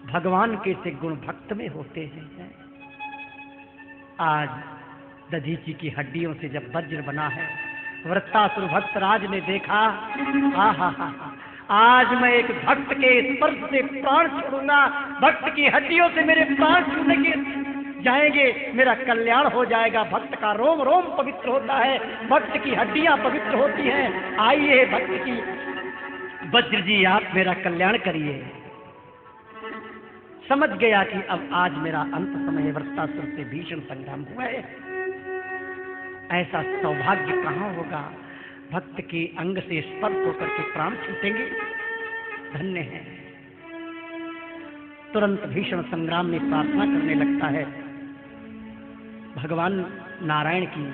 भगवान के से गुण भक्त में होते हैं। आज दधीची की हड्डियों से जब वज्र बना है, वृत्तासुर भक्त राज ने देखा, आहा, आज मैं एक भक्त के स्पर्श से प्राण छोड़ूंगा, भक्त की हड्डियों से मेरे प्राण छूने के जाएंगे, मेरा कल्याण हो जाएगा। भक्त का रोम रोम पवित्र होता है, भक्त की हड्डियां पवित्र होती हैं। आइए भक्त की वज्र जी, आप मेरा कल्याण करिए। समझ गया कि अब आज मेरा अंत समय, वृत्तासुर से भीषण संग्राम हुआ है। ऐसा सौभाग्य कहाँ होगा, भक्त के अंग से स्पर्श होकर के प्राण छूटेंगे, धन्य है। तुरंत भीषण संग्राम में प्रार्थना करने लगता है भगवान नारायण की,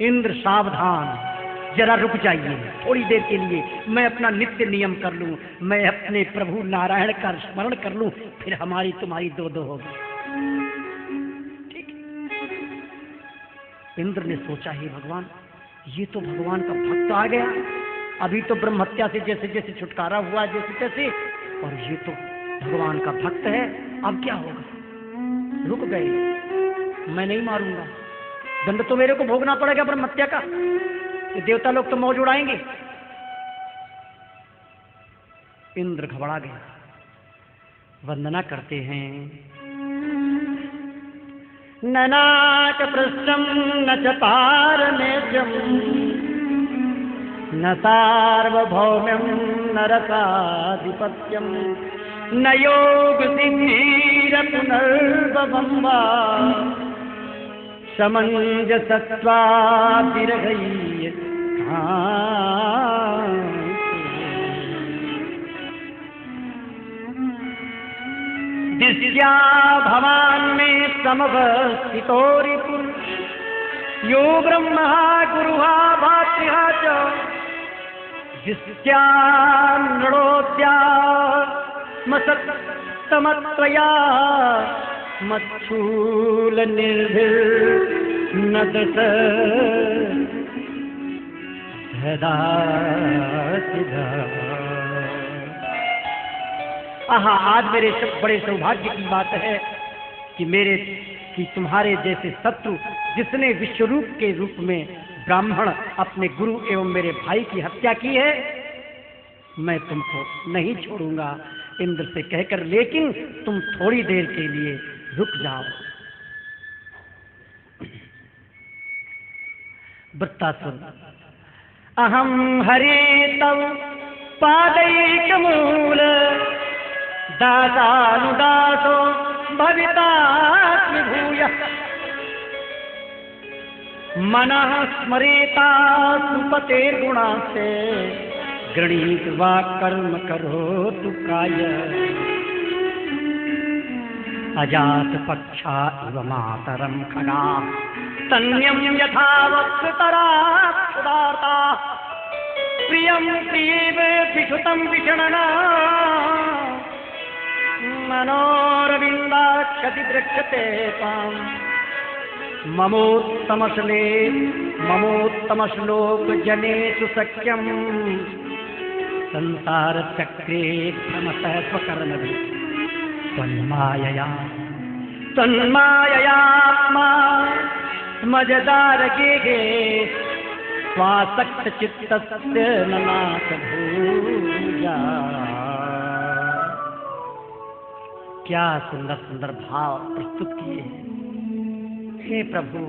इंद्र सावधान, जरा रुक जाइए थोड़ी देर के लिए, मैं अपना नित्य नियम कर लूं, मैं अपने प्रभु नारायण का स्मरण कर लूं, फिर हमारी तुम्हारी दो होगी। ठीक। इंद्र ने सोचा, ही भगवान, ये तो भगवान का भक्त आ गया, अभी तो ब्रह्म हत्या से जैसे जैसे छुटकारा हुआ जैसे तैसे, और ये तो भगवान का भक्त है, अब क्या होगा। रुक गए, मैं नहीं मारूंगा, दंड तो मेरे को भोगना पड़ेगा ब्रह्म हत्या का, ये देवता लोग तो मौज उड़ाएंगे। इंद्र घबरा गया, वंदना करते हैं। न नाच पृष्ठम न च पारमेत्यम न सार्वभौम्यम न रसाधिपत्यम न योग सिद्धिर पुनर्भवं वा समंजसत्वादिरघै दिश्या भवान में समवस्थितोरिपुर यो ब्रह्मा गुरुहा भातृहा च दिश्या नृणोद्या मसत्तमत्वया मच्छूल निर्भिर नदस आहा, आज मेरे बड़े सौभाग्य की बात है कि तुम्हारे जैसे शत्रु, जिसने विश्वरूप के रूप में ब्राह्मण अपने गुरु एवं मेरे भाई की हत्या की है, मैं तुमको नहीं छोड़ूंगा इंद्र से कहकर, लेकिन तुम थोड़ी देर के लिए रुक जाओ। वृत्तासुर, अहम हरे तव पादैकमूल दासानुदासो भवितास्मि भूयः मनः स्मरेता सुपतेर्गुणास्ते गृणीत वा कर्म करोतु काय अजात पक्षा इव मातरम खगा तन्यम यथा वक्तरा सुदाता प्रियम प्रियेव विषुतम विषणना मनोरविंदाक्षति दृक्षते ताम ममोत्तमश्लोक जनेषु सख्यम संसार चक्रे भ्रमतः स्वकर्मभिः तन्माययात्मा मजदारगेगे स्वासक्त चित्तस्य ननाथ भूजा। क्या सुंदर सुंदर भाव प्रस्तुत किए हैं। हे प्रभु,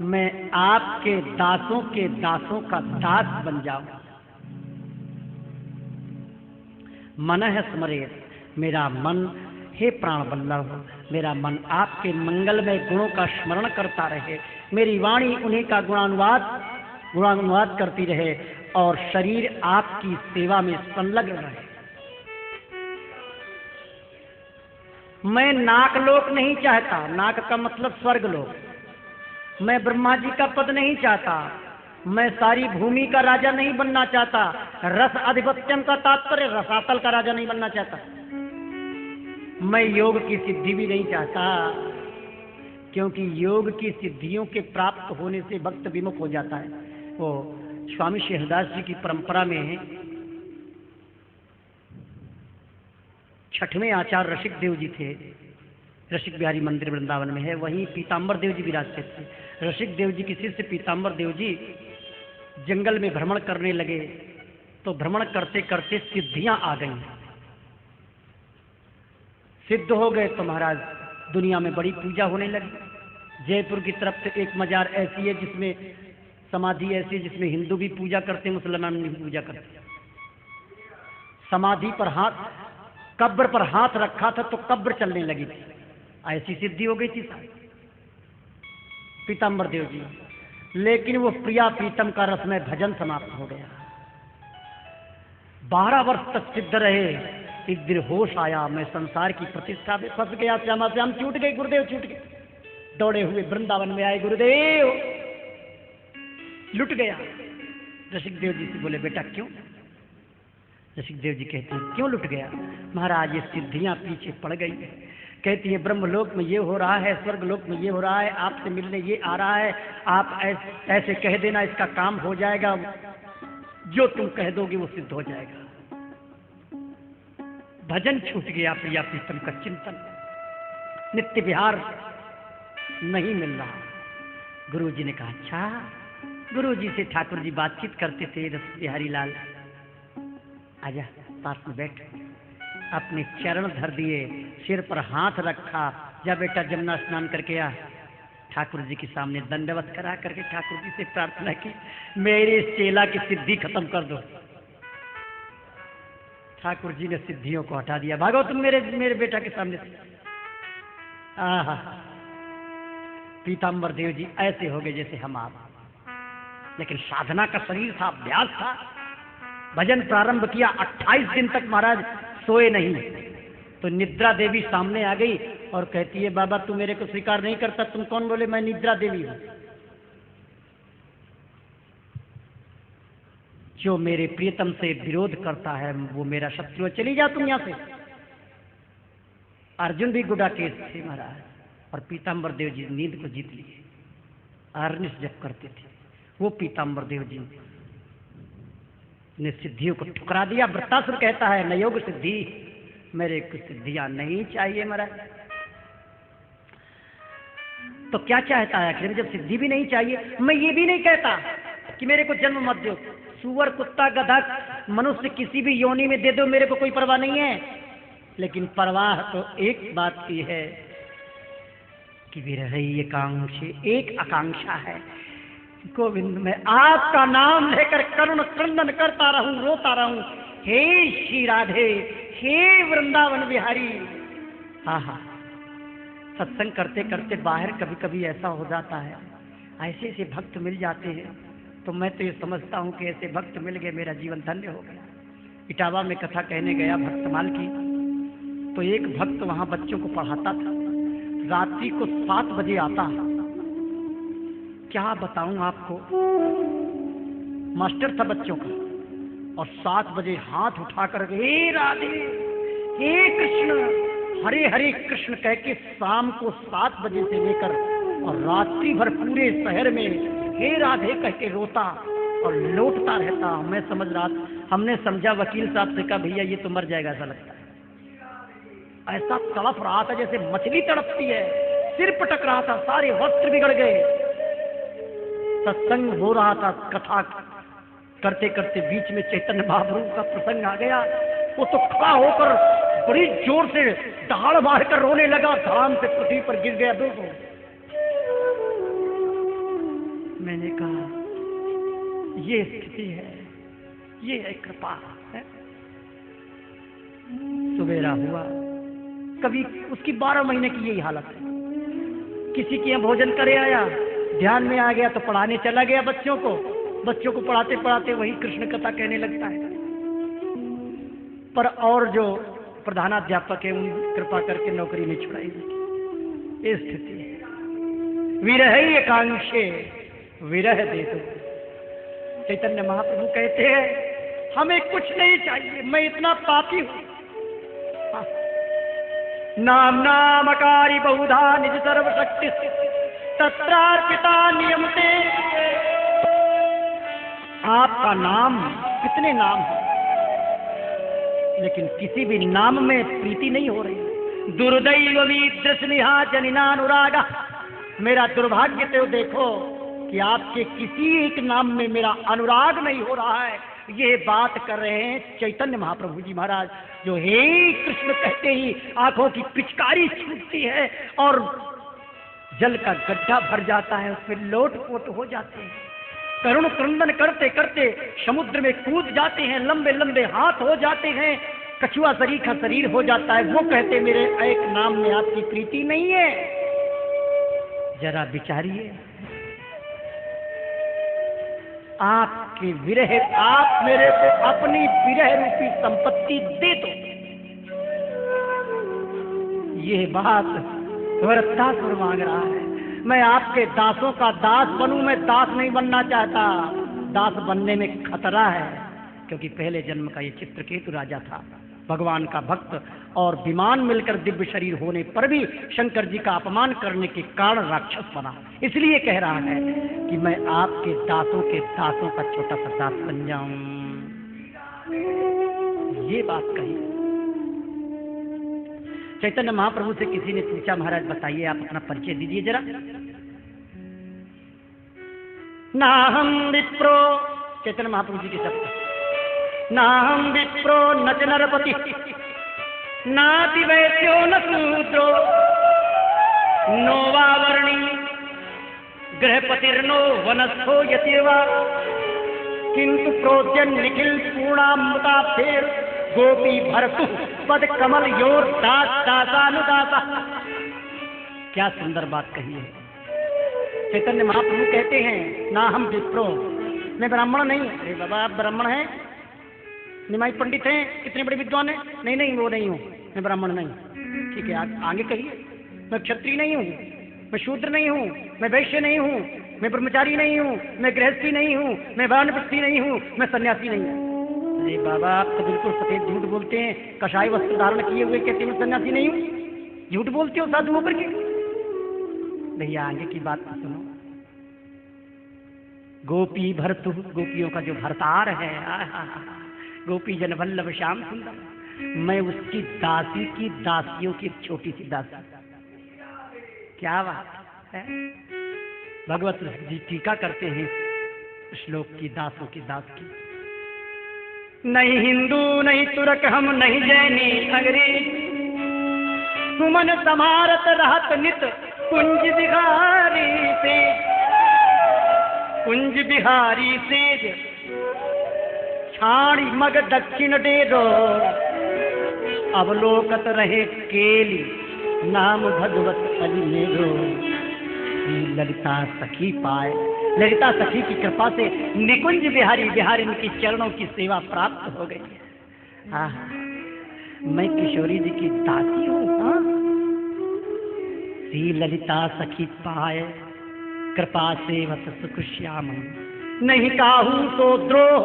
मैं आपके दासों के दासों का दास बन जाऊं। मन है स्मरेत, मेरा मन, हे प्राण वल्लभ, मेरा मन आपके मंगलमय गुणों का स्मरण करता रहे, मेरी वाणी उन्हीं का गुणानुवाद करती रहे और शरीर आपकी सेवा में संलग्न रहे। मैं नाकलोक नहीं चाहता, नाक का मतलब स्वर्गलोक। मैं ब्रह्मा जी का पद नहीं चाहता, मैं सारी भूमि का राजा नहीं बनना चाहता। रस अधिपत्यम का तात्पर्य रसातल का राजा नहीं बनना चाहता। मैं योग की सिद्धि भी नहीं चाहता, क्योंकि योग की सिद्धियों के प्राप्त होने से भक्त विमुख हो जाता है। वो स्वामी शेहदास जी की परंपरा में छठवें आचार्य रसिक देव जी थे। रसिक बिहारी मंदिर वृंदावन में है, वहीं पीताम्बर देव जी विराजते थे। रसिक देव जी के शिष्य पीताम्बर देव जी जंगल में भ्रमण करने लगे, तो भ्रमण करते करते सिद्धियां आ गई। सिद्ध हो गए तो महाराज दुनिया में बड़ी पूजा होने लगी। जयपुर की तरफ से एक मजार ऐसी है जिसमें समाधि ऐसी है जिसमें हिंदू भी पूजा करते, मुसलमान भी पूजा करते। समाधि पर हाथ, कब्र पर हाथ रखा था तो कब्र चलने लगी थी, ऐसी सिद्धि हो गई थी पीताम्बर देव जी। लेकिन वो प्रिया प्रीतम का रस में भजन समाप्त हो गया। 12 वर्ष तक सिद्ध रहे। एक दिन होश आया, मैं संसार की प्रतिष्ठा में फंस गया, श्यामा श्याम छूट गए, गुरुदेव छूट गए। दौड़े हुए वृंदावन में आए, गुरुदेव लुट गया। रसिक देव जी से बोले, बेटा क्यों? रसिक देव जी कहते हैं, क्यों लुट गया? महाराज ये सिद्धियां पीछे पड़ गई है। कहती है ब्रह्मलोक में ये हो रहा है, स्वर्गलोक में ये हो रहा है, आपसे मिलने ये आ रहा है, आप ऐसे कह देना इसका काम हो जाएगा, जो तुम कह दोगे वो सिद्ध हो जाएगा। भजन छूट गया, प्रिया प्रीतम का चिंतन, नित्य विहार नहीं मिल रहा। गुरु जी ने कहा, अच्छा। गुरु जी से ठाकुर जी बातचीत करते थे, रस बिहारी लाल आजा पास में बैठ। अपने चरण धर दिए, सिर पर हाथ रखा, जा बेटा जमुना स्नान करके आ। ठाकुर जी के सामने दंडवत करा करके ठाकुर जी से प्रार्थना की, मेरे इस चेला की सिद्धि खत्म कर दो। ठाकुर जी ने सिद्धियों को हटा दिया, भागो तुम मेरे बेटा के सामने से। आहा, पीताम्बर देव जी ऐसे हो गए जैसे हम आप, लेकिन साधना का शरीर था, अभ्यास था। भजन प्रारंभ किया, 28 दिन तक महाराज सोए नहीं। तो निद्रा देवी सामने आ गई और कहती है, बाबा तू मेरे को स्वीकार नहीं करता, तुम कौन? बोले मैं निद्रा देवी हूं। जो मेरे प्रियतम से विरोध करता है वो मेरा शत्रु है, चली जा तुम यहां से। अर्जुन भी गुडाकेश थे महाराज, और पीताम्बर देव जी नींद को जीत लिए। अरनिश जप करते थे वो पीताम्बर देव जी ने सिद्धियों को ठुकरा दिया। वृत्तासुर कहता है, न योग सिद्धि, मेरे को सिद्धियां नहीं चाहिए महाराज। तो क्या चाहता है आखिर? जब सिद्धि भी नहीं चाहिए, मैं ये भी नहीं कहता कि मेरे को जन्म मत दो, सुअर कुत्ता गधा मनुष्य किसी भी योनि में दे दो, मेरे को कोई परवाह नहीं है। लेकिन परवाह तो एक बात की है कि विरही एकांक्षी, एक आकांक्षा है, गोविंद मैं आपका नाम लेकर करुण क्रंदन करता रहूं, रोता रहूं, हे श्री राधे, हे वृंदावन बिहारी। आहा, सत्संग करते करते बाहर कभी कभी ऐसा हो जाता है, ऐसे ऐसे भक्त मिल जाते हैं, तो मैं तो ये समझता हूं कि ऐसे भक्त मिल गए मेरा जीवन धन्य हो गया। इटावा में कथा कहने गया भक्तमाल की, तो एक भक्त वहां बच्चों को पढ़ाता था, रात्रि को 7 बजे आता। क्या बताऊं आपको, मास्टर था बच्चों का, और 7 बजे हाथ उठाकर हे राधे, हे कृष्ण, हरे हरे कृष्ण कह के शाम को 7 बजे से लेकर और रात्रि भर पूरे शहर में हे राधे कह के रोता और लौटता रहता। मैं समझ रहा था, हमने समझा वकील साहब से कहा भैया ये तो मर जाएगा ऐसा लगता है। ऐसा तड़प रहा था जैसे मछली तड़पती है, सिर पटक रहा था, सारे वस्त्र बिगड़ गए। सत्संग हो रहा था, कथा करते करते बीच में चैतन्य महाप्रभु का प्रसंग आ गया। वो तो खड़ा होकर बड़ी जोर से दहाड़ मारकर रोने लगा, धाम से पृथ्वी पर गिर गया। दोस्तों मैंने कहा ये स्थिति है, ये है कृपा है। सुबेरा हुआ, कभी उसकी 12 महीने की यही हालत है। किसी के यहाँ भोजन करे आया, ध्यान में आ गया तो पढ़ाने चला गया बच्चों को पढ़ाते पढ़ाते वही कृष्ण कथा कहने लगता है। पर और जो प्रधानाध्यापक है उन कृपा करके नौकरी नहीं छुड़ाई। ये स्थिति है। विरह एकांक्षे विरह दे दो। चैतन्य महाप्रभु कहते हैं हमें कुछ नहीं चाहिए, मैं इतना पापी हूं। नाम नामकारी बहुधा निज सर्वशक्ति तत्रार्पिता नियमते। आपका नाम, कितने नाम है, लेकिन किसी भी नाम में प्रीति नहीं हो रही। दुर्दैवी दृश्निहा जनिनानुरागा, मेरा दुर्भाग्य तो देखो कि आपके किसी एक नाम में मेरा अनुराग नहीं हो रहा है। ये बात कर रहे हैं चैतन्य महाप्रभु जी महाराज, जो हे कृष्ण कहते ही आंखों की पिचकारी छूटती है और जल का गड्ढा भर जाता है, उसमें लोटपोट हो जाते हैं, करुण क्रंदन करते करते समुद्र में कूद जाते हैं, लंबे लंबे हाथ हो जाते हैं, कछुआ शरीर का शरीर हो जाता है। वो कहते मेरे एक नाम में आपकी प्रीति नहीं है। जरा विचारिए, आपके विरह, आप मेरे को अपनी विरह रूपी संपत्ति दे दो। ये बात वरदासुर मांग रहा है। मैं आपके दासों का दास बनूं, मैं दास नहीं बनना चाहता। दास बनने में खतरा है, क्योंकि पहले जन्म का ये चित्रकेतु राजा था, भगवान का भक्त, और विमान मिलकर दिव्य शरीर होने पर भी शंकर जी का अपमान करने के कारण राक्षस बना। इसलिए कह रहा है कि मैं आपके दासों के दासों का छोटा सा दास बन जाऊं। ये बात कही। चैतन्य महाप्रभु से किसी ने पूछा, महाराज बताइए, आप अपना परिचय दीजिए जरा। ना हम विप्रो, चैतन्य महाप्रभु जी के शब्द, ना हम विप्रो न च नरपति, नाति वैश्यो न शूद्रो, नो वा वर्णी गृहपतिर्नो वनस्थो यतिर्वा, किंतु प्रोद्यन निखिल पूर्णामृताब्धेर गोपी भरतु पद कमल योर दास दासानुदासा। क्या सुंदर बात कही है। चैतन्य महाप्रभु कहते हैं, ना हम विप्रो, मैं ब्राह्मण नहीं। अरे बाबा, आप ब्राह्मण हैं, निमाई पंडित हैं, कितने बड़े विद्वान हैं। नहीं नहीं, वो नहीं हूँ, मैं ब्राह्मण नहीं। ठीक है, आप आगे कहिए। मैं क्षत्रिय नहीं हूँ, मैं शूद्र नहीं हूँ, मैं वैश्य नहीं हूँ, मैं ब्रह्मचारी नहीं हूँ, मैं गृहस्थी नहीं हूँ, मैं वानप्रस्थी नहीं हूँ, मैं सन्यासी नहीं हूँ। अरे बाबा, आप तो बिल्कुल सफेद झूठ बोलते हैं। कषाय वस्त्र धारण किए हुए कहते हैं मैं सन्यासी नहीं हूँ। झूठ बोलते हो साधु होकर के। भैया आगे की बात तो सुनो। गोपी भरतु, गोपियों का जो भरतार है, गोपी जन वल्लभ श्याम सुंदर, मैं उसकी दासी की दासियों की एक छोटी सी दासी। क्या बात है। भगवत जी टीका करते हैं श्लोक की, दासों की दास की। नहीं हिंदू नहीं तुरक हम, नहीं जैनी अंग्रेज, सुमन समारत रहत नित कुंज बिहारी से, कुंज बिहारी सेज छाड़ी मग दक्षिण डेरो, अवलोकत रहे केली नाम भगवत अलिमेरो। ललिता सखी पाए, ललिता सखी की कृपा से निकुंज बिहारी, बिहारी की चरणों की सेवा प्राप्त हो गई। हाँ, मैं किशोरी जी की दासी हूँ। श्री ललिता सखी पाए, कृपा सेवत सुख श्याम, नहीं काहू तो द्रोह,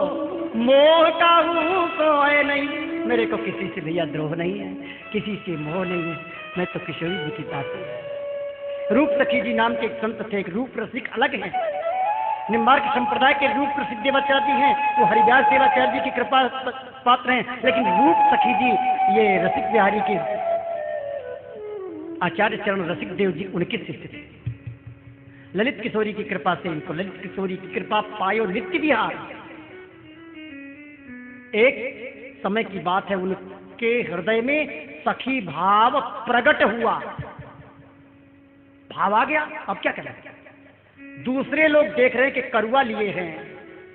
मोह काहू को है नहीं। मेरे को किसी से भैया द्रोह नहीं है, किसी से मोह नहीं है। मैं तो किशोरी जी की दासी हूँ। रूप सखी जी नाम के एक संत थे, एक रूप रसिक अलग है। निम्बार्क संप्रदाय के रूप प्रसिद्ध देवाचार्य जी हैं, वो हरिदास देवाचार्य जी की कृपा पात्र हैं। लेकिन रूप सखी जी ये रसिक बिहारी के आचार्य चरण रसिक देव जी उनके शिष्य थे। ललित किशोरी की कृपा से इनको ललित किशोरी की कृपा पायो नित्य विहार। एक समय की बात है, उनके हृदय में सखी भाव प्रकट हुआ, भाव आ गया। अब क्या करें। दूसरे लोग देख रहे हैं कि करुआ लिए हैं,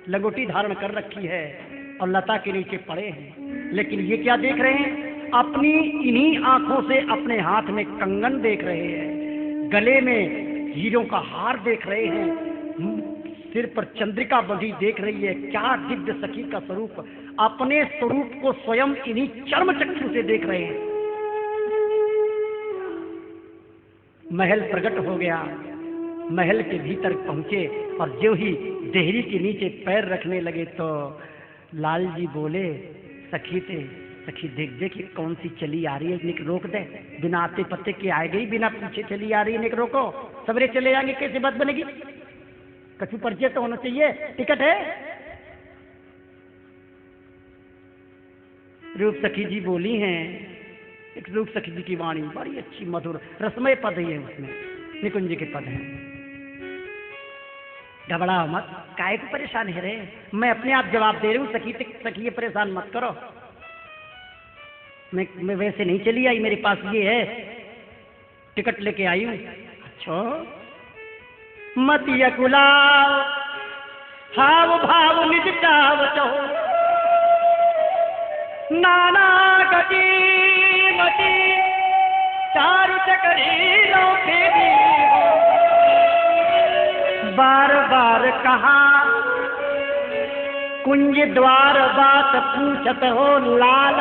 लंगोटी धारण कर रखी है और लता के नीचे पड़े हैं, लेकिन ये क्या देख रहे हैं, अपनी इन्हीं आंखों से अपने हाथ में कंगन देख रहे हैं, गले में हीरों का हार देख रहे हैं, सिर पर चंद्रिका बंधी देख रही है। क्या दिव्य सखी का स्वरूप, अपने स्वरूप को स्वयं इन्हीं चर्म चक्षु से देख रहे हैं। महल प्रकट हो गया, महल के भीतर पहुंचे और जो ही देहरी के नीचे पैर रखने लगे तो लाल जी बोले, सखी थे, सखी देख देख कौन सी चली आ रही है, निक रोक दे। बिना आते पत्ते के आए गई, बिना पूछे चली आ रही है, निक रोको। सवेरे चले जाएंगे, कैसे बात बनेगी। कछु परिचय तो होना चाहिए, टिकट है। रूप सखी जी बोली हैं, एक रूप सखी जी की वाणी बड़ी अच्छी मधुर रसमय पद ही है, उसमें निकुंज के पद हैं। घबराओ मत, काहे को परेशान है रे, मैं अपने आप जवाब दे रही हूँ। सखी ये परेशान मत करो, मैं वैसे नहीं चली आई, मेरे पास ये है, टिकट लेके आई हूँ। अच्छा मत यकुलाओ हाव भाव निज चाव चहो, नाना गति मति चारु चकरी लो फेरी, बार बार कहा कुंज द्वार बात पूछत हो लाल।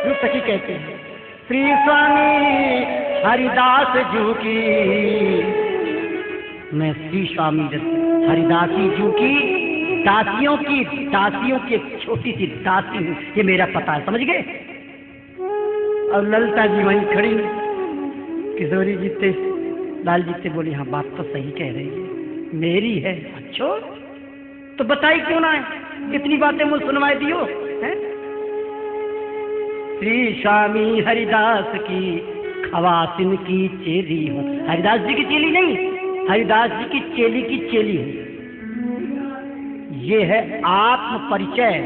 रूप सखी कहते हैं श्री स्वामी हरिदास जू की, मैं श्री स्वामी हरिदास जू की दासियों की एक छोटी सी दासी हूँ, ये मेरा पता है, समझ गए। और ललिता जी वहीं खड़ी, किशोरी जी से लाल जी से बोली, हाँ बात तो सही कह रही है, मेरी है। अच्छा तो बताई क्यों ना है, कितनी बातें मुझे सुनवाई दियो है। श्री स्वामी हरिदास की खवासिन की चेली हूँ, हरिदास जी की चेली नहीं, हरिदास जी की चेली हूँ। ये है आत्म परिचय,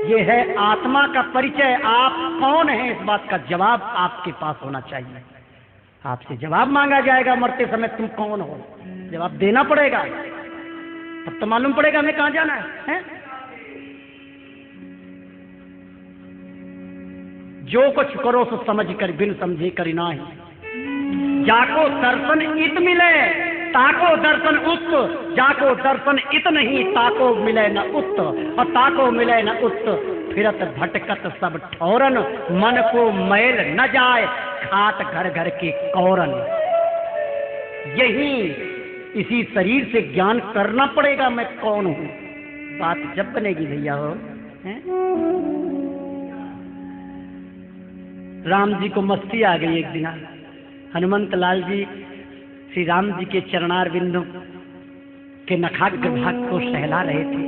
ये है आत्मा का परिचय। आप कौन हैं, इस बात का जवाब आपके पास होना चाहिए। आपसे जवाब मांगा जाएगा मरते समय, तुम कौन हो, जवाब देना पड़ेगा, तब तो मालूम पड़ेगा हमें कहां जाना है? जो कुछ करो सो समझ कर, बिन समझे करी नाही, जाको दर्शन इत मिले ताको दर्शन उत, जाको दर्शन इत नहीं ताको मिले न उत, और ताको मिले न उत फिरत भटकत सब ठौरन, मन को मैल न जाए खाट घर घर के कौरन। यही इसी शरीर से ज्ञान करना पड़ेगा मैं कौन हूं, बात जब बनेगी भैया हो। राम जी को मस्ती आ गई एक दिन, हनुमंत लाल जी श्री राम जी के चरणार बिंदु के नखाग्र भाग को सहला रहे थे।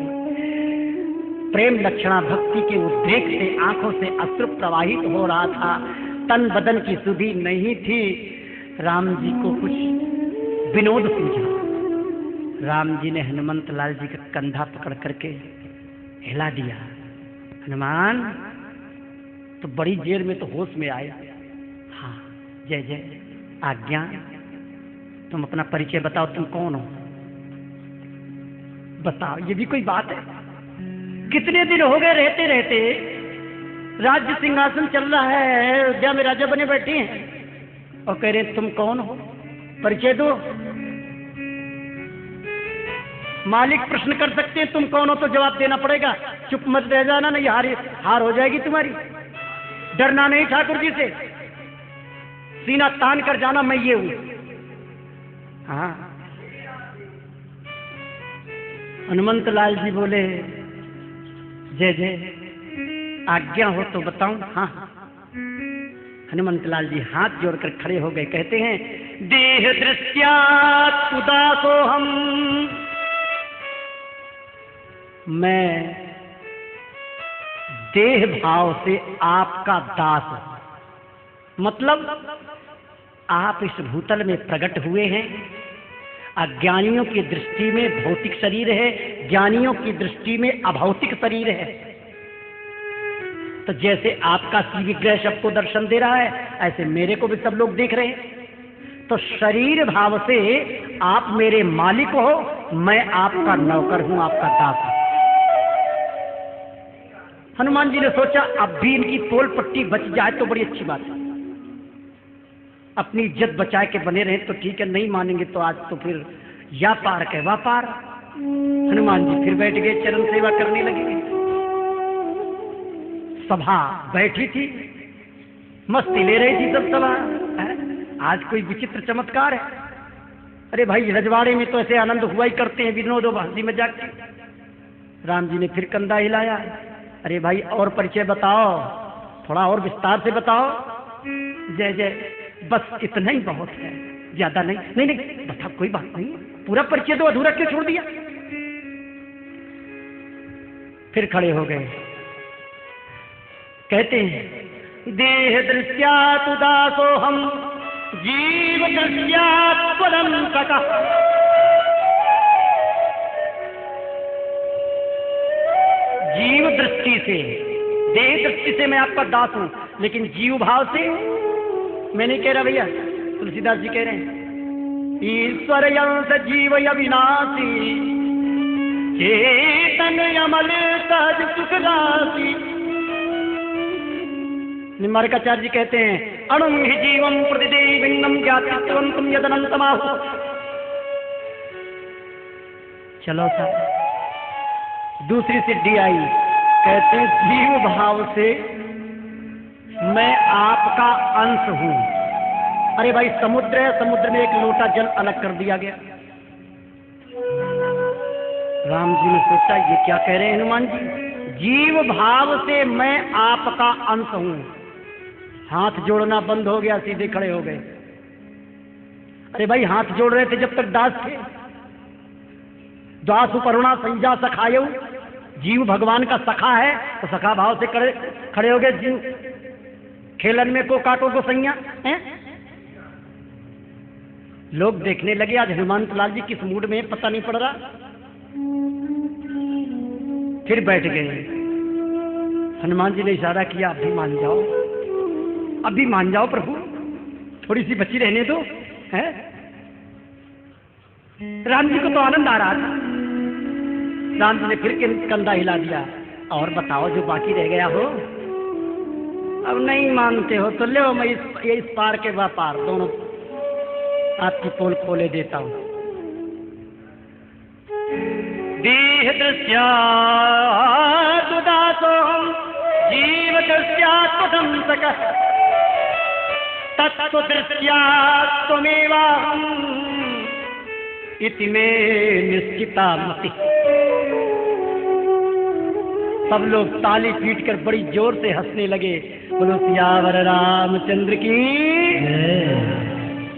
प्रेम लक्षणा भक्ति के उद्रेक से आंखों से अश्रु प्रवाहित हो रहा था, तन बदन की सुधि नहीं थी। राम जी को कुछ विनोद सूझा। राम जी ने हनुमंत लाल जी का कंधा पकड़ करके हिला दिया। हनुमान तो बड़ी देर में तो होश में आए। हाँ जय जय, आज्ञा। तुम अपना परिचय बताओ, तुम कौन हो, बताओ। ये भी कोई बात है, कितने दिन हो गए रहते रहते, राज्य सिंहासन चल रहा है, अयोध्या में राजा बने बैठे हैं और कह रहे तुम कौन हो, परिचय दो। मालिक प्रश्न कर सकते हैं तुम कौन हो तो जवाब देना पड़ेगा, चुप मत रह जाना, नहीं हार हो जाएगी तुम्हारी। डरना नहीं ठाकुर जी से, सीना तान कर जाना मैं ये हूं। हाँ हनुमंत लाल जी बोले जय जय, आज्ञा हो तो बताऊं। हाँ हनुमंत लाल जी हाथ जोड़कर खड़े हो गए, कहते हैं देह दृश्यात् उदासो हम, मैं देह भाव से आपका दास हूं। मतलब आप इस भूतल में प्रकट हुए हैं। अज्ञानियों की दृष्टि में भौतिक शरीर है, ज्ञानियों की दृष्टि में अभौतिक शरीर है। तो जैसे आपका सी विग्रह सबको दर्शन दे रहा है, ऐसे मेरे को भी सब लोग देख रहे हैं। तो शरीर भाव से आप मेरे मालिक हो, मैं आपका नौकर हूं, आपका दास हूं। हनुमान जी ने सोचा अब भी इनकी पोल पट्टी बच जाए तो बड़ी अच्छी बात है, अपनी इज्जत बचा के बने रहे तो ठीक है, नहीं मानेंगे तो आज तो फिर या पार कह वा पार। हनुमान जी फिर बैठ गए, चरण सेवा करने लगे। सभा बैठी थी, मस्ती ले रही थी सब सभा। आज कोई विचित्र चमत्कार है। अरे भाई रजवाड़े में तो ऐसे आनंद हुआ ही करते हैं, विनोदो हंसी मजाक के। राम जी ने फिर कंधा हिलाया, अरे भाई और परिचय बताओ, थोड़ा और विस्तार से बताओ। जय जय, बस इतना ही बहुत है, ज्यादा नहीं। नहीं नहीं बताओ, कोई बात नहीं, पूरा परिचय तो अधूरा क्यों छोड़ दिया। फिर खड़े हो गए। कहते हैं देह दृश्यात् दासोऽहं जीव दृश्यात् पदंसकः। जीव दृष्टि से, देह दृष्टि से मैं आपका दास हूं, लेकिन जीव भाव से मैं नहीं कह रहा भैया, तुलसीदास जी कह रहे हैं ईश्वर अंश जीव अविनाशी चेतन अमल सहज सुख राशि। निम्बारकाचार्य जी कहते हैं अणुं हि जीवं प्रतिदेविन्नं ज्ञातवन्तं यदनन्तमाहु। चलो साहब, दूसरी सिद्धि आई, कहते हैं जीव भाव से मैं आपका अंश हूं। अरे भाई समुद्र है, समुद्र में एक लोटा जल अलग कर दिया गया। राम जी ने सोचा ये क्या कह रहे हैं हनुमान जी, जीव भाव से मैं आपका अंश हूं। हाथ जोड़ना बंद हो गया, सीधे खड़े हो गए। अरे भाई हाथ जोड़ रहे थे जब तक दास थे। दास उपरुणा संजा सखायु, जीव भगवान का सखा है तो सखा भाव से खड़े हो गए। जीव खेलन में को काटो को सैया है। लोग देखने लगे आज हनुमंत लाल जी किस मूड में पता नहीं पड़ रहा। फिर बैठ गए। हनुमान जी ने इशारा किया अभी मान जाओ, अभी मान जाओ प्रभु, थोड़ी सी बची रहने दो है। राम जी को तो आनंद आ रहा था। राम जी ने फिर कंधा हिला दिया, और बताओ जो बाकी रह गया हो। अब नहीं मानते हो तो ले, मैं इस पार के वह पार दोनों आपकी पोल खोले देता हूं। देह दृश्यात् दासोऽहं जीव दृश्यात् पदंसकः तत्त्व दृश्यात् त्वमेवाहम् इति मे निश्चिता मति। सब लोग ताली पीट कर बड़ी जोर से हंसने लगे। बोलो सियावर रामचंद्र की।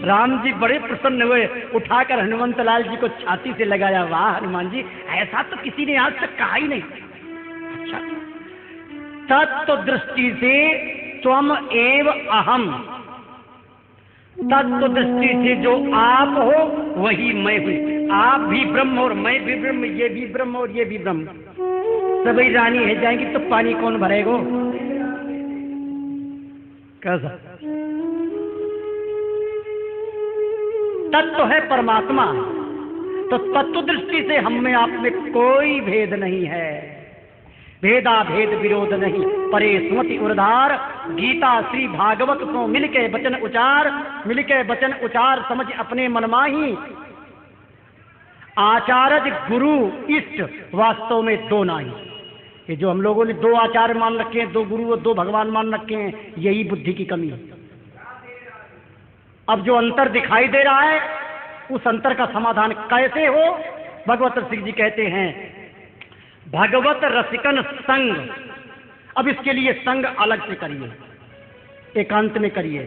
राम जी बड़े प्रसन्न हुए, उठाकर हनुमंत लाल जी को छाती से लगाया। वाह हनुमान जी, ऐसा तो किसी ने आज तक कहा ही नहीं। अच्छा, तत्व दृष्टि से त्वम एव अहम, तत्व दृष्टि से जो आप हो वही मैं हूं। आप भी ब्रह्म और मैं भी ब्रह्म, ये भी ब्रह्म और ये भी ब्रह्म। सभी रानी है जाएंगी तो पानी कौन भरेगो? कैसा तत्व है परमात्मा, तो तत्व दृष्टि से हम में आप में कोई भेद नहीं है। भेदा भेद विरोध नहीं, परे सुमति उर्धार। गीता श्री भागवत को मिलके वचन उचार, मिलके वचन उचार समझ अपने मन माही। आचार्य गुरु इष्ट वास्तव में दो नहीं। ये जो हम लोगों ने दो आचार्य मान रखे हैं, दो गुरु और दो भगवान मान रखे हैं, यही बुद्धि की कमी है। अब जो अंतर दिखाई दे रहा है उस अंतर का समाधान कैसे हो? भगवत सिंह जी कहते हैं भगवत रसिकन संग। अब इसके लिए संग अलग से करिए, एकांत में करिए,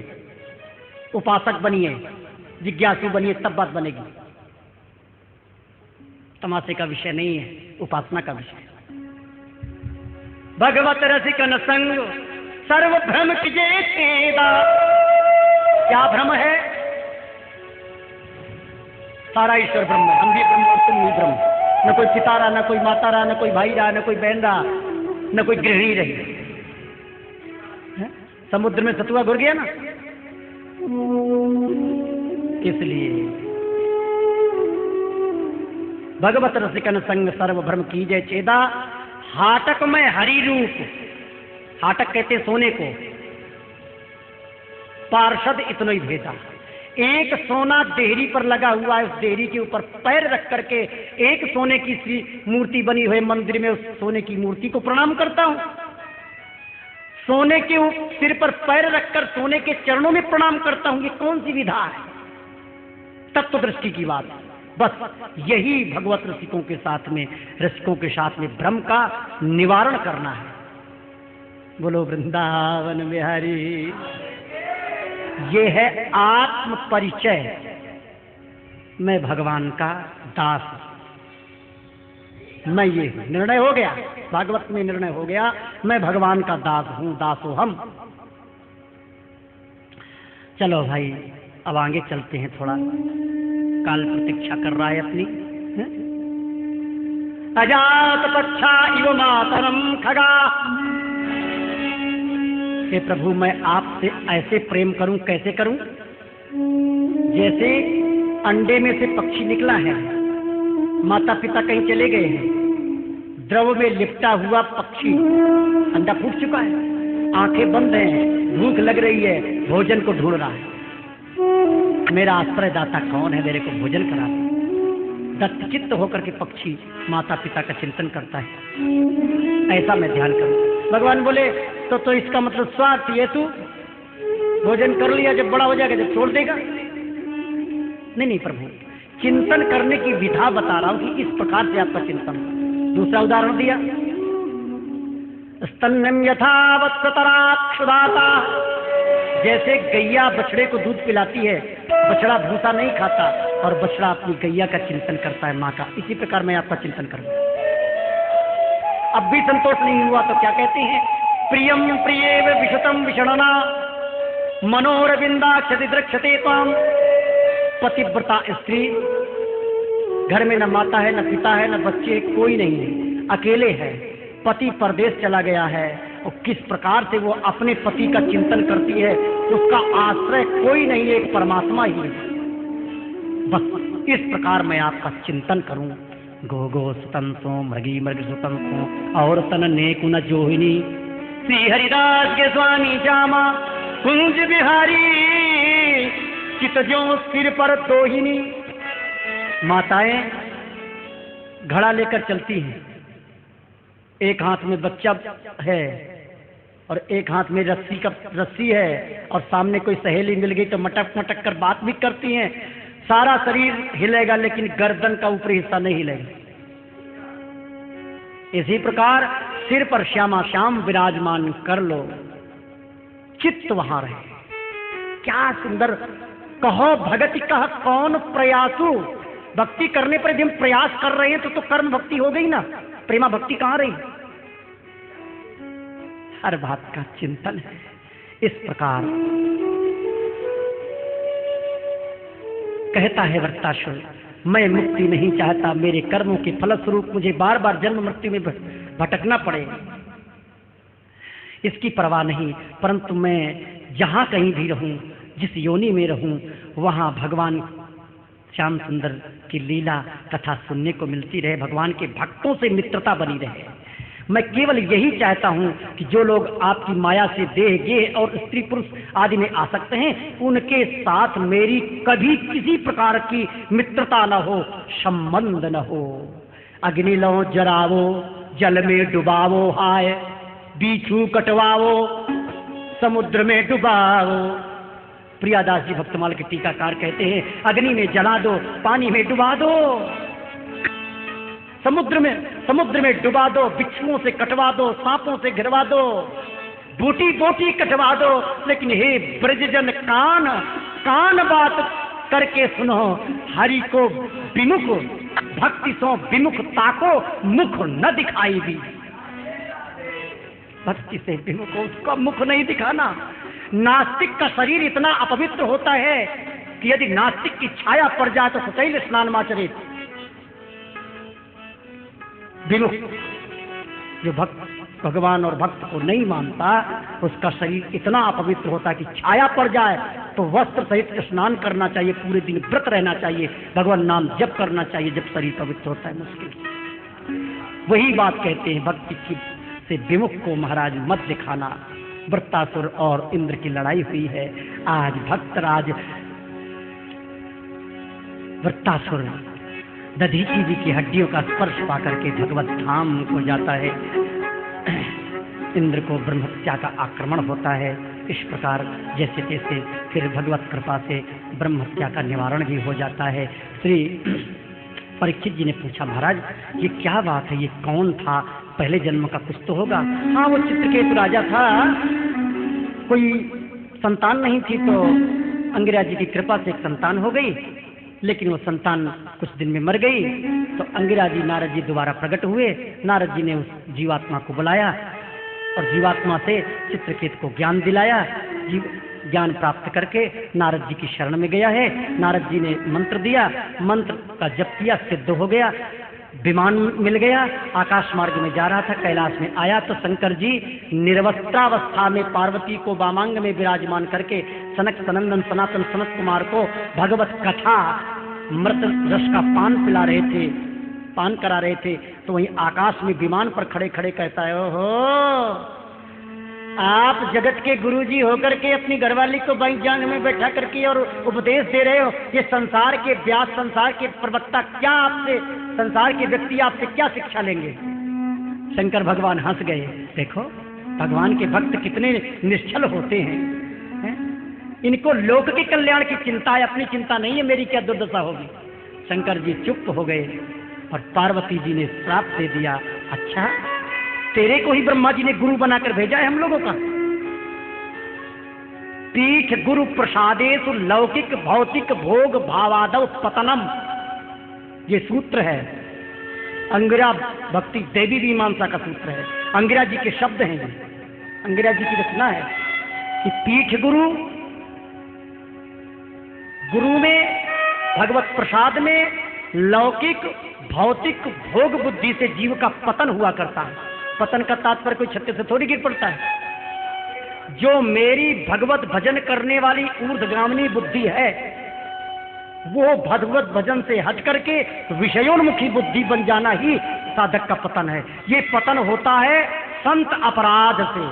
उपासक बनिए, जिज्ञासु बनिए, तब बात बनेगी। तमाशे का विषय नहीं है, उपासना का विषय। भगवत रसिकन संग सर्व भ्रम किजे छेदा। क्या भ्रम है? सारा ईश्वर ब्रह्म है, हम भी ब्रह्म और तुम भी ब्रह्म। न कोई पिता रहा, न कोई माता रहा, न कोई भाई रहा, न कोई बहन रहा, न कोई गृहिणी रही। समुद्र में सतुआ घुर गया ना, इसलिए भगवत रसिकन संग सर्व भ्रम कीजय छेदा। हाटक में हरि रूप, हाटक कहते सोने को, पार्षद इतना ही भेदा। एक सोना देहरी पर लगा हुआ है, उस देहरी के ऊपर पैर रख करके एक सोने की सी मूर्ति बनी हुई मंदिर में, उस सोने की मूर्ति को प्रणाम करता हूं। सोने के सिर पर पैर रखकर सोने के चरणों में प्रणाम करता हूं। ये कौन सी विधा है? तत्व दृष्टि की बात। बस यही भगवत रसिकों के साथ में, रसिकों के साथ में भ्रम का निवारण करना है। बोलो वृंदावन बिहारी। ये है आत्म परिचय, मैं भगवान का दास। मैं ये हूँ, निर्णय हो गया, भागवत में निर्णय हो गया, मैं भगवान का दास हूँ, दासो हम। चलो भाई अब आगे चलते हैं, थोड़ा काल प्रतीक्षा कर रहा है अपनी। अजात पक्षा इव मातरम खगा, हे प्रभु मैं आपसे ऐसे प्रेम करूं, कैसे करूं? जैसे अंडे में से पक्षी निकला है, माता पिता कहीं चले गए हैं, द्रव में लिपटा हुआ पक्षी, अंडा फूट चुका है, आंखें बंद हैं, भूख लग रही है, भोजन को ढूंढ रहा है, मेरा आश्रयदाता कौन है, मेरे को भोजन करा। दत्तचित्त होकर के पक्षी माता पिता का चिंतन करता है, ऐसा मैं ध्यान करूं। भगवान बोले तो इसका मतलब स्वार्थ ये, तू भोजन कर लिया, जब बड़ा हो जाएगा जब छोड़ देगा। नहीं प्रभु, चिंतन करने की विधा बता रहा हूं कि इस प्रकार से आपका चिंतन। दूसरा उदाहरण दिया, स्तन्यम यथा वत्सतराक्षुदाता, जैसे गैया बछड़े को दूध पिलाती है, बछड़ा भूसा नहीं खाता और बछड़ा अपनी गैया का चिंतन करता है, माँ का। इसी प्रकार मैं आपका चिंतन करूंगा। अब भी संतोष नहीं हुआ तो क्या कहते हैं, प्रियम प्रियेव विशतम विषणना मनोरविंदाक्षति द्रक्षते त्वाम। पतिव्रता स्त्री, घर में न माता है, न पिता है, न बच्चे, कोई नहीं है, अकेले है, पति परदेश चला गया है, और किस प्रकार से वो अपने पति का चिंतन करती है, उसका आश्रय कोई नहीं है, एक परमात्मा ही है। बस इस प्रकार मैं आपका चिंतन करूं। गो गो सुतम सो मृगी मृग सुतम सो और तन ने कुन जोहिनी, श्री हरिदास के स्वामी श्यामा कुंज बिहारी चितजों सिर पर दोहिनी। माताएं घड़ा लेकर चलती हैं, एक हाथ में बच्चा है और एक हाथ में रस्सी है, और सामने कोई सहेली मिल गई तो मटक मटक कर बात भी करती हैं। सारा शरीर हिलेगा लेकिन गर्दन का ऊपरी हिस्सा नहीं हिलेगा। इसी प्रकार सिर पर श्यामा श्याम विराजमान कर लो, चित्त वहां रहे। क्या सुंदर, कहो भगति कह कौन प्रयासु। भक्ति करने पर यदि हम प्रयास कर रहे हैं तो कर्म भक्ति हो गई ना, प्रेमा भक्ति कहां रही? हर बात का चिंतन है। इस प्रकार कहता है वृत्तासुर, मैं मुक्ति नहीं चाहता, मेरे कर्मों के फलस्वरूप मुझे बार बार जन्म मृत्यु में भटकना पड़े, इसकी परवाह नहीं, परंतु मैं जहां कहीं भी रहूं, जिस योनि में रहूं, वहां भगवान श्याम सुंदर की लीला कथा सुनने को मिलती रहे, भगवान के भक्तों से मित्रता बनी रहे। मैं केवल यही चाहता हूं कि जो लोग आपकी माया से देह गेह और स्त्री पुरुष आदि में आ सकते हैं, उनके साथ मेरी कभी किसी प्रकार की मित्रता न हो, संबंध न हो। अग्नि लो जरावो, जल में डुबावो, हाय बीछू कटवाओ, समुद्र में डुबाओ। प्रियादास जी भक्तमाल के टीकाकार कहते हैं, अग्नि में जला दो, पानी में डुबा दो, समुद्र में डुबा दो, बिच्छुओं से कटवा दो, सांपों से घिरवा दो, बूटी बोटी कटवा दो, लेकिन हे ब्रजजन कान बात करके सुनो, हरि को विमुख भक्ति सो विमुख ताको, मुख न दिखाई भी। भक्ति से विमुख हो, उसका मुख नहीं दिखाना। नास्तिक का शरीर इतना अपवित्र होता है कि यदि नास्तिक की छाया पड़ जाए तो सतैल स्नानमाचरित। विमुख जो भगवान और भक्त को नहीं मानता, उसका शरीर इतना अपवित्र होता है कि छाया पड़ जाए तो वस्त्र सहित स्नान करना चाहिए, पूरे दिन व्रत रहना चाहिए, भगवान नाम जप करना चाहिए, जब शरीर पवित्र होता है। मुश्किल वही बात कहते हैं, भक्ति की से विमुख को महाराज मत दिखाना। वृत्तासुर और इंद्र की लड़ाई हुई है। आज भक्तराज वृत्तासुर दधीची जी की हड्डियों का स्पर्श पाकर के भगवत धाम को जाता है। इंद्र को ब्रह्महत्या का आक्रमण होता है। इस प्रकार जैसे तैसे फिर भगवत कृपा से ब्रह्महत्या का निवारण भी हो जाता है। श्री परीक्षित जी ने पूछा, महाराज ये क्या बात है, ये कौन था, पहले जन्म का कुछ तो होगा। हाँ, वो चित्रकेतु राजा था, कोई संतान नहीं थी तो अंगिरा जी की कृपा से एक संतान हो गई, लेकिन वो संतान कुछ दिन में मर गई। तो अंगिरा जी नारद जी दोबारा प्रकट हुए। नारद जी ने उस जीवात्मा को बुलाया और जीवात्मा से चित्रकेतु को ज्ञान दिलाया। ज्ञान प्राप्त करके नारद जी की शरण में गया है। नारद जी ने मंत्र दिया, मंत्र का जप किया, सिद्ध हो गया, विमान मिल गया, आकाश मार्ग में जा रहा था, कैलाश में आया तो शंकर जी निर्वस्त्रावस्था में पार्वती को वामांग में विराजमान करके सनक सनंदन सनातन सनत कुमार को भगवत कथा मृत रस का पान करा रहे थे। तो वहीं आकाश में विमान पर खड़े खड़े कहता है, ओहो, आप जगत के गुरुजी होकर के अपनी घरवाली को बाई जांग में बैठा करके और उपदेश दे रहे हो। ये संसार के व्यास, संसार के प्रवक्ता क्या आपसे, संसार के व्यक्ति आपसे क्या शिक्षा लेंगे? शंकर भगवान हंस गए। देखो भगवान के भक्त कितने निश्चल होते हैं? इनको लोक के कल्याण की चिंता है, अपनी चिंता नहीं है मेरी क्या दुर्दशा होगी। शंकर जी चुप हो गए और पार्वती जी ने श्राप दे दिया, अच्छा तेरे को ही ब्रह्मा जी ने गुरु बनाकर भेजा है हम लोगों का। पीठ गुरु प्रसादेषु लौकिक भौतिक भोग भावादव पतनम, ये सूत्र है अंगिरा भक्ति देवी मीमांसा का सूत्र है। अंगिरा जी के शब्द हैं, ये अंगिरा जी की रचना है कि पीठ गुरु, गुरु में भगवत प्रसाद में लौकिक भौतिक भोग बुद्धि से जीव का पतन हुआ करता है। पतन का तात्पर्य कोई छत्ते से थोड़ी गिर पड़ता है। जो मेरी भगवत भजन करने वाली ऊर्ध्वगामिनी बुद्धि है, वो भगवत भजन से हट करके विषयोन्मुखी बुद्धि बन जाना ही साधक का पतन है। ये पतन होता है संत अपराध से,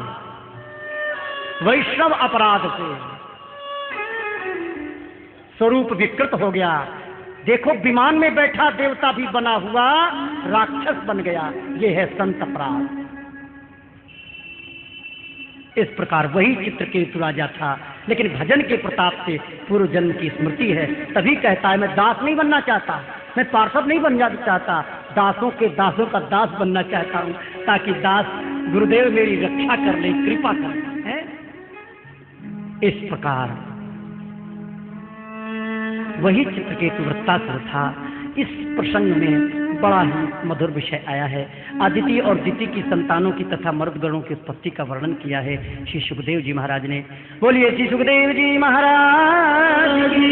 वैष्णव अपराध से। स्वरूप विकृत हो गया। देखो विमान में बैठा देवता भी बना हुआ राक्षस बन गया, ये है संत अपराध। इस प्रकार वही चित्रकेतु राजा था, लेकिन भजन के प्रताप से पूर्व जन्म की स्मृति है। तभी कहता है मैं दास नहीं बनना चाहता, मैं पार्षद नहीं बनना चाहता, दासों के दासों का दास बनना चाहता हूँ, ताकि दास गुरुदेव मेरी रक्षा कर ले, कृपा कर ले। इस प्रकार वही चित्रकेतु वृत्तासुर था। इस प्रसंग में बड़ा ही मधुर विषय आया है। अदिति और दिति की संतानों की तथा मरुदगणों की उत्पत्ति का वर्णन किया है श्री सुखदेव जी महाराज ने। बोलिए श्री सुखदेव जी महाराज की।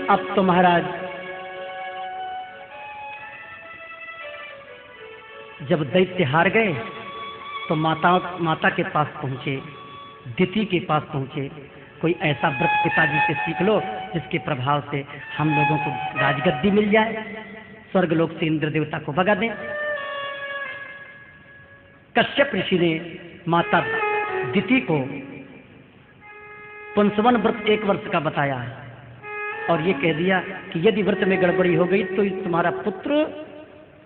अब तो महाराज जब दैत्य हार गए तो माता के पास पहुंचे, दिति के पास पहुंचे। कोई ऐसा व्रत पिताजी से सीख लो जिसके प्रभाव से हम लोगों को राजगद्दी मिल जाए, स्वर्गलोक से इंद्र देवता को भगा दें। कश्यप ऋषि ने माता दिति को पुंसवन व्रत 1 वर्ष का बताया और ये कह दिया कि यदि व्रत में गड़बड़ी हो गई तो तुम्हारा पुत्र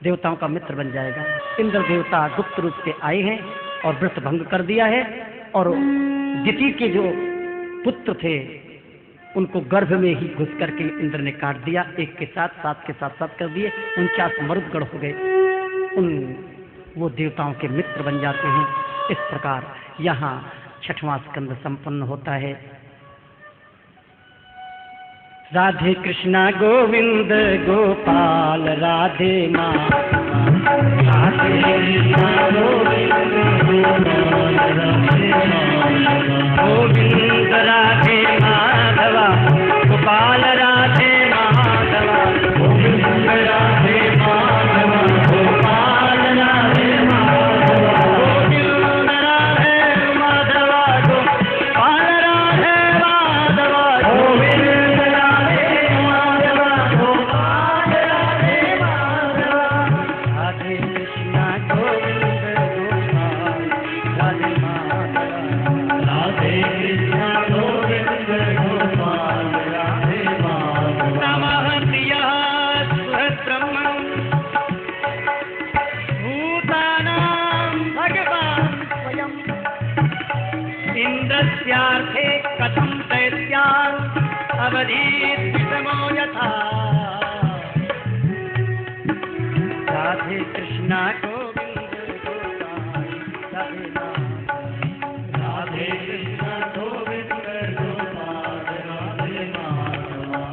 देवताओं का मित्र बन जाएगा। इंद्र देवता गुप्त रूप से आए हैं और व्रत भंग कर दिया है, और दिति के जो पुत्र थे उनको गर्भ में ही घुस करके इंद्र ने काट दिया। एक के साथ 7 के साथ 7 कर दिए, 49 मरुदगण हो गए। वो देवताओं के मित्र बन जाते हैं। इस प्रकार यहाँ 6वां स्कंद संपन्न होता है। राधे कृष्णा गोविंद गोपाल राधे माँ, राधे कृष्णा गोविंद गोविंद राधे माधवा गोपाल राधे माधवा गोविंद राधे माधवा गोपाल राधे माधवा गोविंद राधे माधवा गोपाल राधे माधवा गोविंद राधे माधवा गोपाल राधे माधवा राधे कृष्णा गोविंद गोपाल राधे माधवा राधे कृष्णा गोविंद गोपाल राधे माधवा। नमः प्रियः सुहृद्ब्रह्मन् भूतानां भगवान् स्वयं इन्द्रस्यार्थे कथं दैत्यान् अवधीतमो यथा। राधे कृष्णा गोविंद गोपाल राधे माधवा राधे कृष्णा गोविंद गोपाल राधे माधवा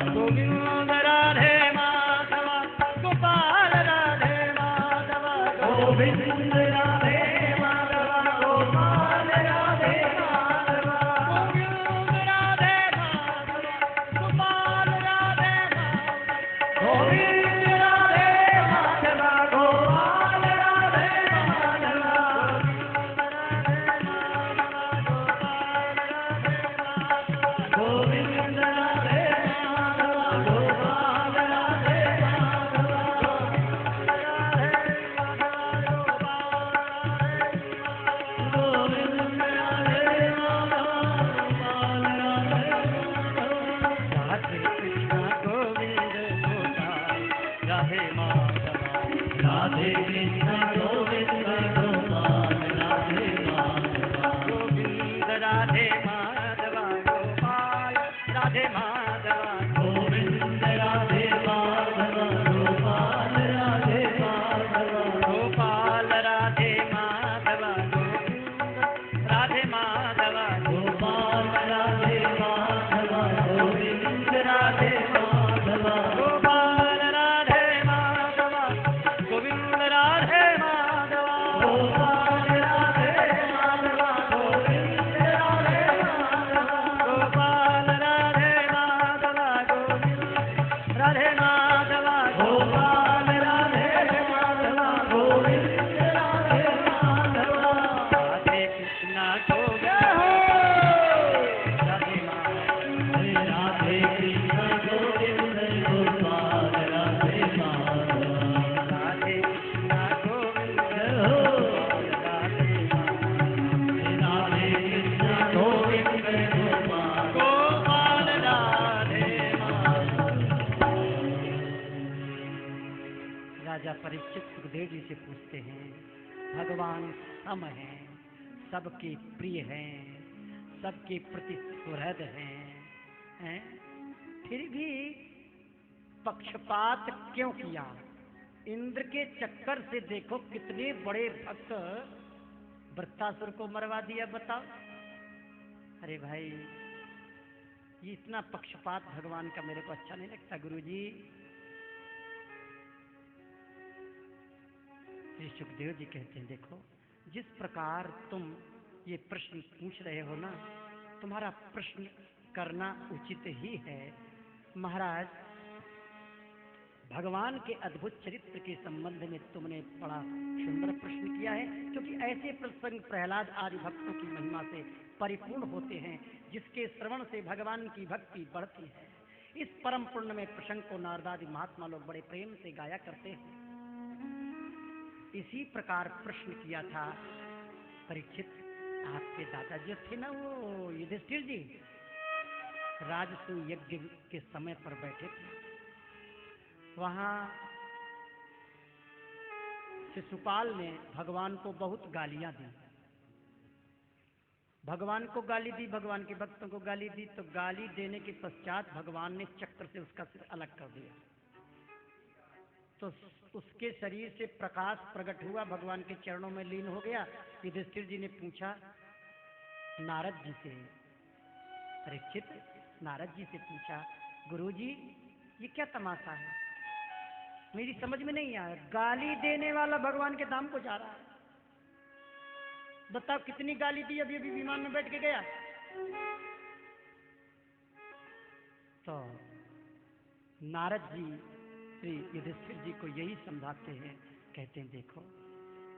राधे माधवा गोविंद राधे माधवा गोपाल राधे माधवा गोपाल राधे माधवा राधे माधवा गोपाल राधे माधवा गोविंद राधे माधवा गोपाल राधे माधवा गोविंद राधे माधवा गोपाल राधे माधवा गोविंद राधे माधवा गोपाल राधे माधवा गोविंद राधे माधवा गोपाल राधे माधवा गोविंद राधे माधवा राधे कृष्णा गोविंद राधे माधवा राधे कृष्णा गोविंद गोपाल राधे माधवा राधे कृष्णा गोविंद राधे माधवा राधे कृष्णा गोविंद गोपाल राधे माधवा। राजा परीक्षित सुखदेव जी से पूछते हैं, भगवान सम हैं, सबके प्रिय हैं, सबके प्रति सुहृद हैं, फिर भी पक्षपात क्यों किया? इंद्र के चक्कर से देखो कितने बड़े भक्त वृत्तासुर को मरवा दिया, बताओ। अरे भाई, ये इतना पक्षपात भगवान का मेरे को अच्छा नहीं लगता गुरुजी। श्री सुखदेव जी कहते हैं, देखो जिस प्रकार तुम ये प्रश्न पूछ रहे हो ना, तुम्हारा प्रश्न करना उचित ही है। महाराज, भगवान के अद्भुत चरित्र के संबंध में तुमने बड़ा सुंदर प्रश्न किया है, क्योंकि ऐसे प्रसंग प्रहलाद आदि भक्तों की महिमा से परिपूर्ण होते हैं, जिसके श्रवण से भगवान की भक्ति बढ़ती है। इस परम पुण्य में प्रसंग को नारदादि महात्मा लोग बड़े प्रेम से गाया करते हैं। इसी प्रकार प्रश्न किया था परीक्षित, आपके दादा जो थे ना, वो युधिष्ठिर जी, राजसू यज्ञ के समय पर बैठे थे। वहां शिशुपाल ने भगवान को बहुत गालियां दी। भगवान को गाली दी, भगवान के भक्तों को गाली दी, तो गाली देने के पश्चात भगवान ने चक्र से उसका सिर अलग कर दिया। तो उसके शरीर से प्रकाश प्रकट हुआ, भगवान के चरणों में लीन हो गया। युधिष्ठिर जी ने पूछा नारद जी से, परीक्षित नारद जी से पूछा, गुरुजी ये क्या तमाशा है, मेरी समझ में नहीं आया। गाली देने वाला भगवान के धाम को जा रहा है, बताओ कितनी गाली दी, अभी अभी विमान में बैठ के गया। तो नारद जी श्री युधिष्ठिर जी को यही समझाते हैं, कहते हैं देखो,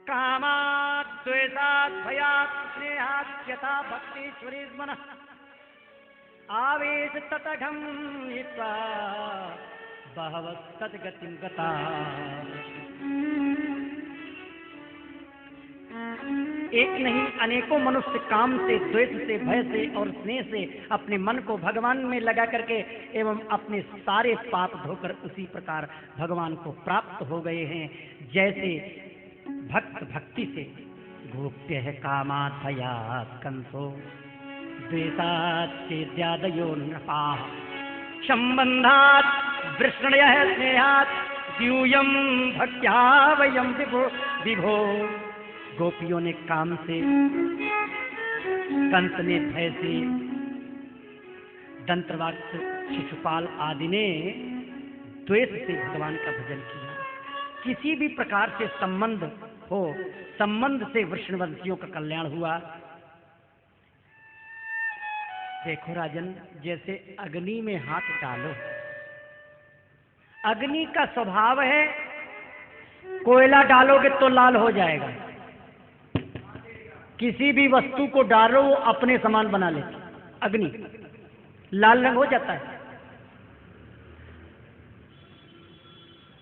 कामात् द्वेषात् भयात् स्नेहात् यथा भक्तेश्वरे मनः आवेश ततघं हित्वा बहवः तद्गतिं गता। एक नहीं अनेकों मनुष्य काम से, द्वेष से, भय से और स्नेह से अपने मन को भगवान में लगा करके एवं अपने सारे पाप धोकर उसी प्रकार भगवान को प्राप्त हो गए हैं। जैसे भक्त भक्ति से गोप्य है कामात् भयात् कंसो द्वेषात् चेद्यादयो नृपाः संबंधात् वृष्णयः स्नेहात् द्यूयं भक्त्या वयं विभो। गोपियों ने काम से, कंस ने भय से, दंतवाक्ष शिशुपाल आदि ने द्वेष से भगवान का भजन किया। किसी भी प्रकार से संबंध हो, संबंध से वृषणवंशियों का कल्याण हुआ। देखो राजन, जैसे अग्नि में हाथ डालो, अग्नि का स्वभाव है कोयला डालोगे तो लाल हो जाएगा, किसी भी वस्तु को डालो वो अपने समान बना लेती, अग्नि लाल रंग हो जाता है।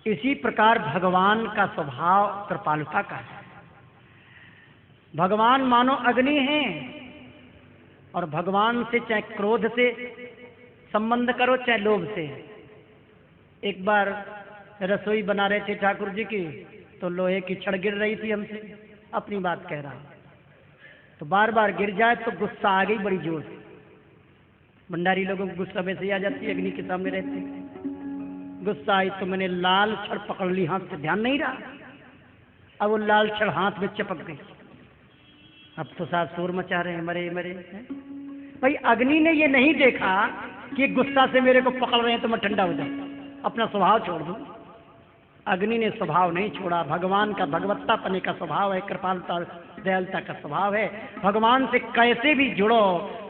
इसी प्रकार भगवान का स्वभाव कृपालुता का है। भगवान मानो अग्नि हैं, और भगवान से चाहे क्रोध से संबंध करो चाहे लोभ से। एक बार रसोई बना रहे थे ठाकुर जी की, तो लोहे की छड़ गिर रही थी हमसे, अपनी बात कह रहा, तो बार बार गिर जाए तो गुस्सा आ गई बड़ी जोर से। भंडारी लोगों को गुस्सा वैसे ही आ जाती है, अग्नि के सामने रहते। गुस्सा आई तो मैंने लाल छड़ पकड़ ली, हाथ से ध्यान नहीं रहा, अब वो लाल छड़ हाथ में चिपक गई। अब तो साथ शोर मचा रहे हैं, मरे मरे हैं। भाई अग्नि ने ये नहीं देखा कि गुस्सा से मेरे को पकड़ रहे हैं तो मैं ठंडा हो जाऊं, अपना स्वभाव छोड़ दूं। अग्नि ने स्वभाव नहीं छोड़ा। भगवान का भगवत्ता पने का स्वभाव है, कृपालता दयालुता का स्वभाव है। भगवान से कैसे भी जुड़ो,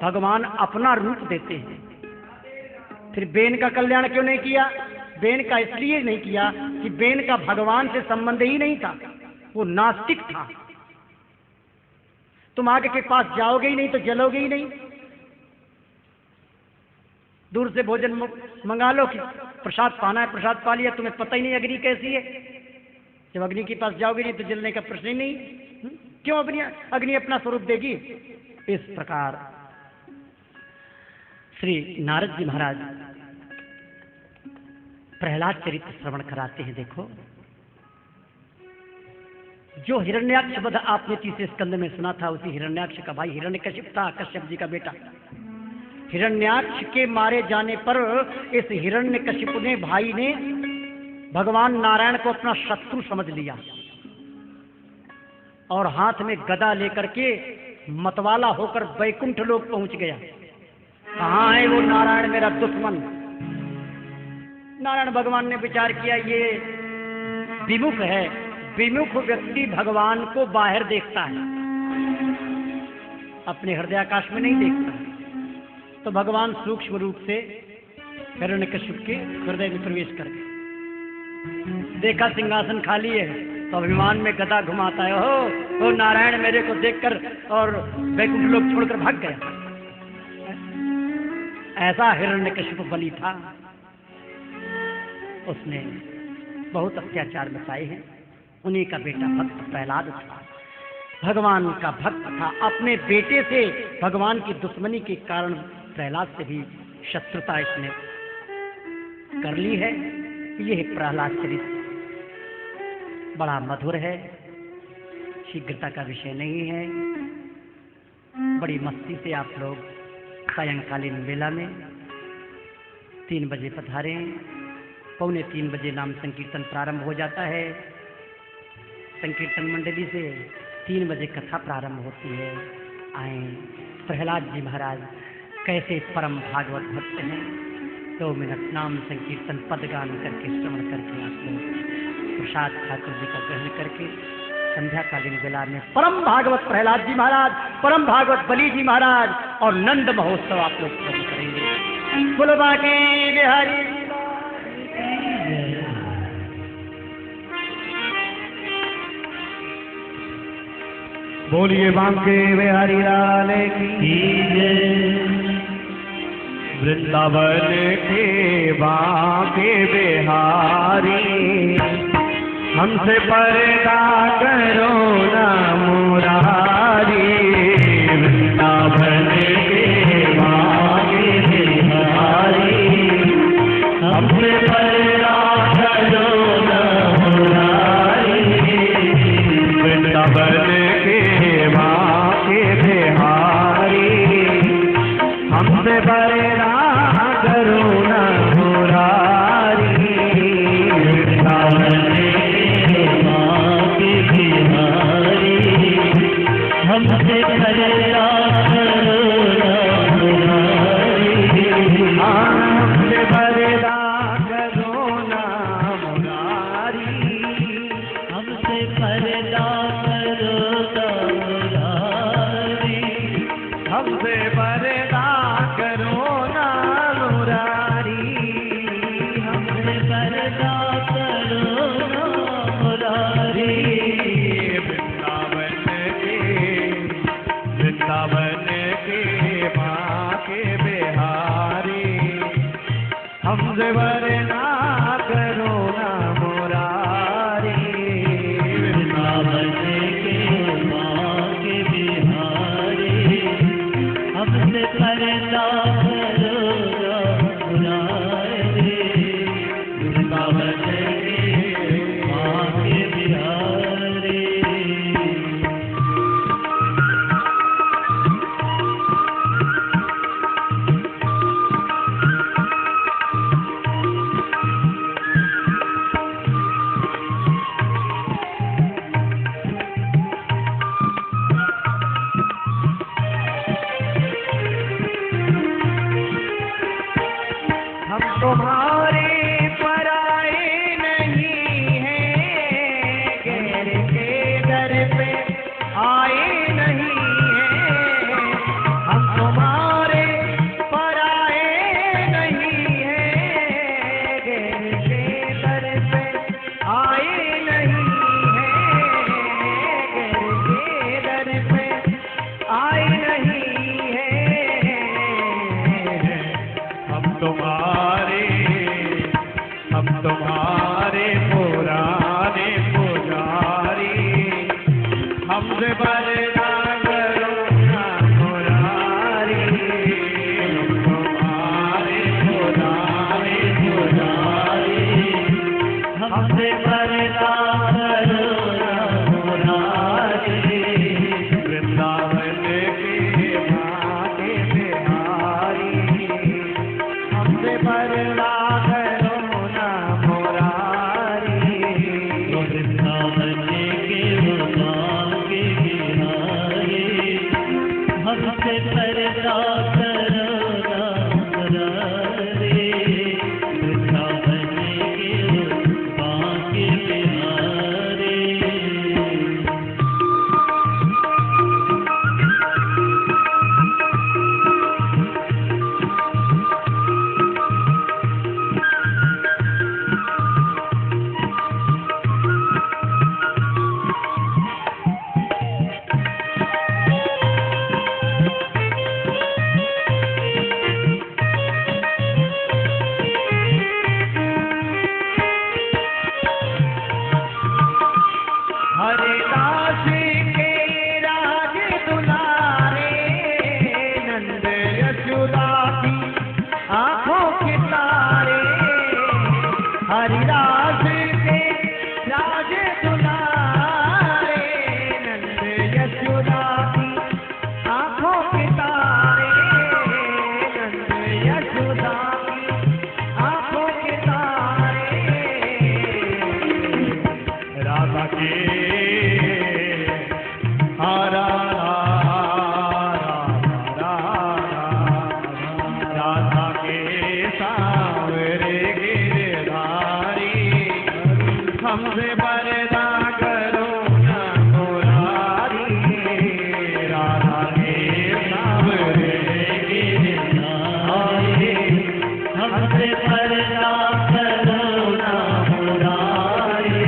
भगवान अपना रूप देते हैं। फिर बेन का कल्याण क्यों नहीं किया? बेन का इसलिए नहीं किया कि बेन का भगवान से संबंध ही नहीं था, वो नास्तिक था। तुम आगे के पास जाओगे ही नहीं तो जलोगे ही नहीं। दूर से भोजन मंगा लो कि प्रसाद पाना है, प्रसाद पा लिया, तुम्हें पता ही नहीं अग्नि कैसी है। जब अग्नि के पास जाओगे नहीं तो जलने का प्रश्न ही नहीं। क्यों अग्नि अपना स्वरूप देगी? इस प्रकार श्री नारद जी महाराज प्रहलाद चरित्र श्रवण कराते हैं। देखो, जो हिरण्याक्ष वध आपने तीसरे स्कंद में सुना था, उसी हिरण्याक्ष का भाई हिरण्यकशिप था, कश्यप जी का बेटा। हिरण्याक्ष के मारे जाने पर इस हिरण्यकशिप ने, भाई ने, भगवान नारायण को अपना शत्रु समझ लिया और हाथ में गदा लेकर के मतवाला होकर वैकुंठ लोक पहुंच गया। कहां है वो नारायण मेरा दुश्मन? नारायण भगवान ने विचार किया, ये विमुख है। विमुख व्यक्ति भगवान को बाहर देखता है, अपने हृदयाकाश में नहीं देखता। तो भगवान सूक्ष्म रूप से हिरण्यकशिप के हृदय में प्रवेश कर गए। देखा सिंहासन खाली है तो अभिमान में गदा घुमाता है, ओ नारायण मेरे को देखकर और वैकुंठ लोक छोड़कर भाग गया। ऐसा हिरण्यकशिप बलि था। उसने बहुत अत्याचार मचाए हैं। उन्हीं का बेटा भक्त प्रहलाद था, भगवान का भक्त था। अपने बेटे से भगवान की दुश्मनी के कारण प्रहलाद से भी शत्रुता इसने कर ली है। यह प्रहलाद चरित्र बड़ा मधुर है, शीघ्रता का विषय नहीं है। बड़ी मस्ती से आप लोग सायंकालीन वेला में 3 बजे पधारें। 2:45 बजे नाम संकीर्तन प्रारंभ हो जाता है। संकीर्तन मंडली से 3 बजे कथा प्रारंभ होती है। आए, प्रहलाद जी महाराज कैसे परम भागवत भक्त हैं। 2 मिनट नाम संकीर्तन पदगान करके श्रवण करके आप लोग प्रसाद ठाकुर जी का ग्रहण करके संध्याकालीन वेला में परम भागवत प्रहलाद जी महाराज, परम भागवत बलि जी महाराज और नंद महोत्सव आप लोग श्रवण करेंगे। बोलो बाके बिहारी। बोलिए बांके बिहारी लाल की जय। वृंदावन के बांके बिहारी, हमसे पर्दा करो ना मुरारी। वृंदावन के बांके बिहारी, हमसे पर्दा करो ना मुरारी। वृंदावन के बांके बिहारी, हमसे पर्दा करो ना मुरारी। वृंदावन के बांके बिहारी, हमसे पर्दा करो ना मुरारी। हमसे पर्दा करो ना मुरारी। हमसे पर्दा करो ना मुरारी। हमसे पर्दा करो ना मुरारी। हमसे पर्दा करो ना मुरारी। वृंदावन के बांके बिहारी, हमसे पर्दा करो ना मुरारी। वृंदावन के बांके बिहारी, हमसे पर्दा करो ना मुरारी। वृंदावन के बांके बिहारी। तुम्हारे पराए नहीं हैं, गैर के दर पे आए नहीं हैं। हम तुम्हारे पराए नहीं हैं, गैर के दर पे आए नहीं हैं, गैर के दर पे आए नहीं हैं। हम तुम्हारे पुराने पुजारी, हमसे बरना करो ना मुरारी। हम तुम्हारे पुराने पुजारी, हमसे बरना करो ना मुरारी। वृंदावन के भाग्य बिहारी, हमसे बरना करो ना मुरारी। वृंदावन के भाग्य बिहारी, हमसे बरना करो ना मुरारी। वृंदावन के भाग्य बिहारी। हरिदास के राज दुलारे, नंद यशोदा की आंखों के तारे। हरिदास के राज दुलारे, नंद यशोदा की आंखों के तारे। नंद यशोदा की आंखों के तारे। राधा के राधा के सांवरे गिरधारी, हमसे बरना करो ना मुरारी। राधा के सांवरे गिरधारी, हमसे बरना करो ना मुरारी।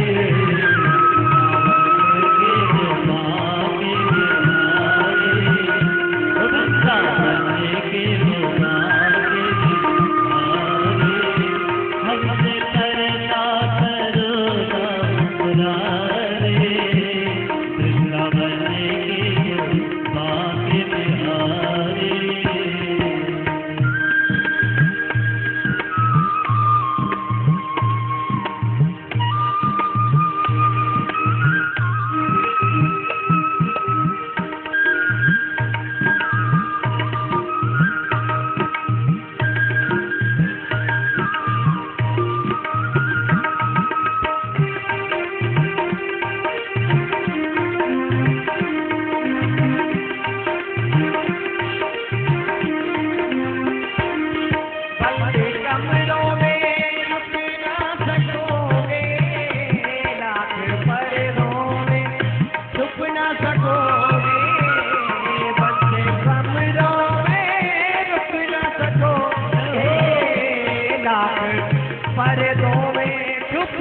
पर्दों में छुप